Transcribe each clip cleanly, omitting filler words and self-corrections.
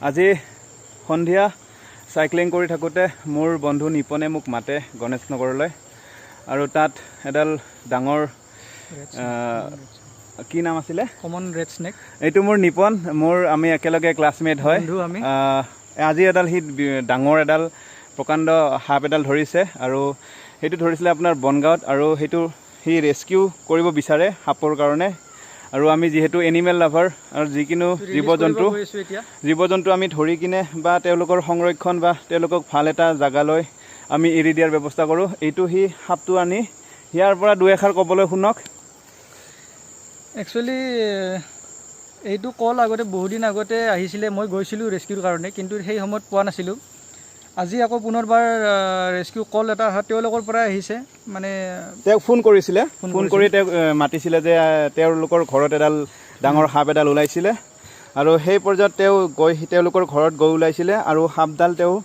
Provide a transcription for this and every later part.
আজি সন্ধিয়া সাইক্লিং কৰি থাকোঁতে মোৰ বন্ধু নিপনে মোক মাতে গণেশ নগৰলৈ আৰু তাত এডাল ডাঙৰ কি নাম আছিলে কমন ৰেড স্নেক এইটো মোৰ নিপন আমি একেলগে ক্লাছমেট হয় আজি এডাল হি ডাঙৰ এডাল প্ৰকাণ্ড সাপ এডাল ধৰিছে আৰু সেইটো ধৰিছিলে আপোনাৰ বনগাঁৱত আৰু সেইটো হি ৰেস্কিউ কৰিব বিচাৰে সাপৰ কাৰণে আৰু আমি যেহেতু এনিমেল লাভাৰ আৰু যিকোনো জীৱ-জন্তু আমি ধৰি কিনে বা তেওঁলোকৰ সংৰক্ষণ বা তেওঁলোকক ভাল এটা জাগালৈ আমি এৰি দিয়াৰ ব্যৱস্থা কৰোঁ এইটো হি সাপটো আনি ইয়াৰ পৰা দুই এষাৰ ক'বলৈ শুনক একচুয়ালি এইটো কল আগতে বহুত দিন আগতে আহিছিলে মই গৈছিলোঁ ৰেস্কিউৰ কাৰণে কিন্তু সেই সময়ত পোৱা নাছিলোঁ আজি আকৌ পুনৰবাৰ ৰেস্কিউ কল এটা তেওঁলোকৰ পৰা আহিছে মানে তেওঁক ফোন কৰিছিলে ফোন কৰি তেওঁক মাতিছিলে যে তেওঁলোকৰ ঘৰত এডাল ডাঙৰ সাপ এডাল ওলাইছিলে আৰু সেই পৰ্যায়ত তেওঁ গৈ তেওঁলোকৰ ঘৰত গৈ ওলাইছিলে আৰু সাপডাল তেওঁ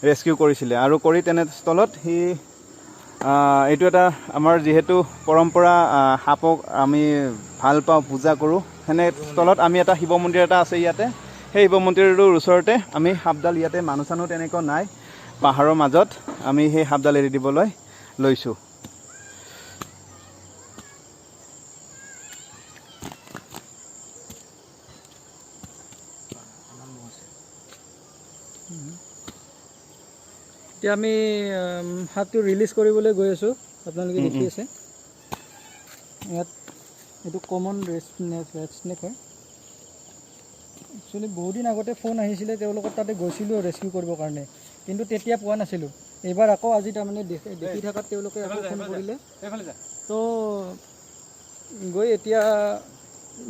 ৰেস্কিউ কৰিছিলে আৰু কৰি তেনেস্থলত সি এইটো এটা আমাৰ যেহেতু পৰম্পৰা সাপক আমি ভাল পাওঁ পূজা কৰোঁ সেনেস্থলত আমি এটা শিৱ মন্দিৰ এটা আছে ইয়াতে সেই শিৱ মন্দিৰটোৰ ওচৰতে আমি সাপডাল ইয়াতে মানুহ চানুহ তেনেকুৱা নাই পাহাৰৰ মাজত আমি সেই সাপডাল এৰি দিবলৈ লৈছোঁ এতিয়া আমি সাপটো ৰিলিজ কৰিবলৈ গৈ আছোঁ আপোনালোকে দেখি আছে ইয়াত এইটো কমন ৰেড স্নেক হয় একচুৱেলি বহুত দিন আগতে ফোন আহিছিলে তেওঁলোকৰ তাতে গৈছিলোঁ ৰেস্কিউ কৰিবৰ কাৰণে কিন্তু তেতিয়া পোৱা নাছিলোঁ এইবাৰ আকৌ আজি তাৰমানে দেখি থকাত তেওঁলোকে আকৌ ফোন কৰিলে তো গৈ এতিয়া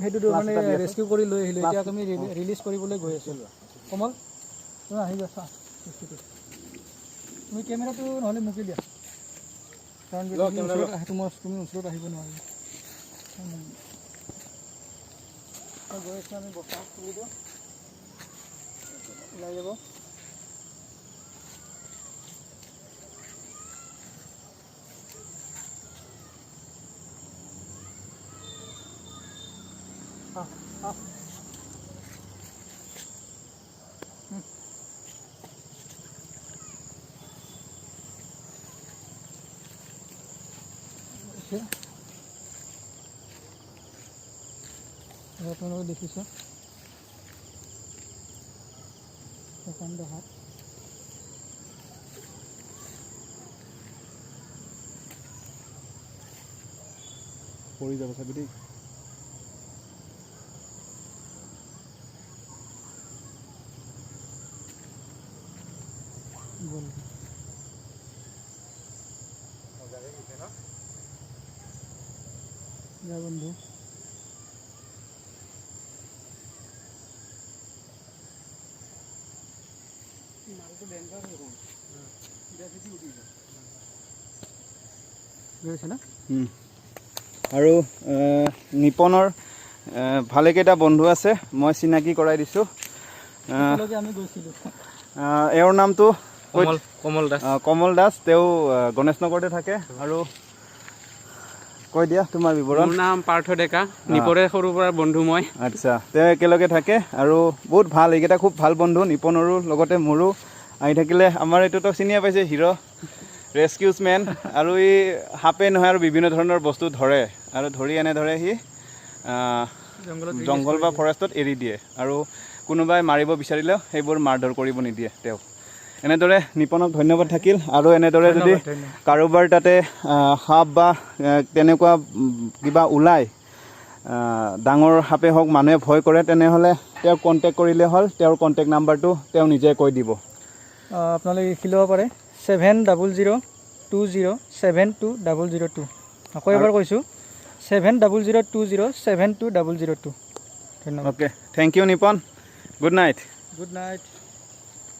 সেইটো মানে ৰেস্কিউ কৰি লৈ আহিলোঁ এতিয়া আমি ৰিলিজ কৰিবলৈ গৈ আছোঁ কমল তুমি আহিবা চা তুমি কেমেৰাটো নহ'লে মুকি দিয়া কাৰণ তুমি ওচৰত আহিব নোৱাৰিবা গৈ আছোঁ আমি বস্তা খুলিব ওলাই যাব আপোনালোকে দেখিছে প্ৰকাণ্ড হাত পৰি যাব চাবি দেই যা বন্ধু আৰু নিপনৰ ভালেকেইটা বন্ধু আছে মই চিনাকি কৰাই দিছোঁ এওঁৰ নামটো কমল দাস তেওঁ গণেশ নগৰতে থাকে আৰু কৈ দিয়া তোমাৰ বিৱৰণ মোৰ নাম পাৰ্থ ডেকা নিপৰে সৰুৰ পৰা বন্ধু মই আচ্ছা তেওঁ একেলগে থাকে আৰু বহুত ভাল এইকেইটা খুব ভাল বন্ধু নিপনৰো লগতে মোৰো আহি থাকিলে আমাৰ এইটোতো চিনিয়ে পাইছে হিৰ' ৰেস্কিউজমেন আৰু ই সাপে নহয় আৰু বিভিন্ন ধৰণৰ বস্তু ধৰে আৰু ধৰি এনেদৰে সি জংঘল বা ফৰেষ্টত এৰি দিয়ে আৰু কোনোবাই মাৰিব বিচাৰিলেও সেইবোৰ মাৰধৰ কৰিব নিদিয়ে তেওঁ এনেদৰে নিপনক ধন্যবাদ থাকিল আৰু এনেদৰে যদি কাৰোবাৰ তাতে সাপ বা তেনেকুৱা কিবা ওলাই ডাঙৰ সাপে হওক মানুহে ভয় কৰে তেনেহ'লে তেওঁক কণ্টেক্ট কৰিলে হ'ল তেওঁৰ কণ্টেক্ট নাম্বাৰটো তেওঁ নিজে কৈ দিব আপোনালোকে লিখি ল'ব পাৰে 7002072002 আকৌ এবাৰ কৈছোঁ 7002072002 ধন্যবাদ okay thank you Nipon good night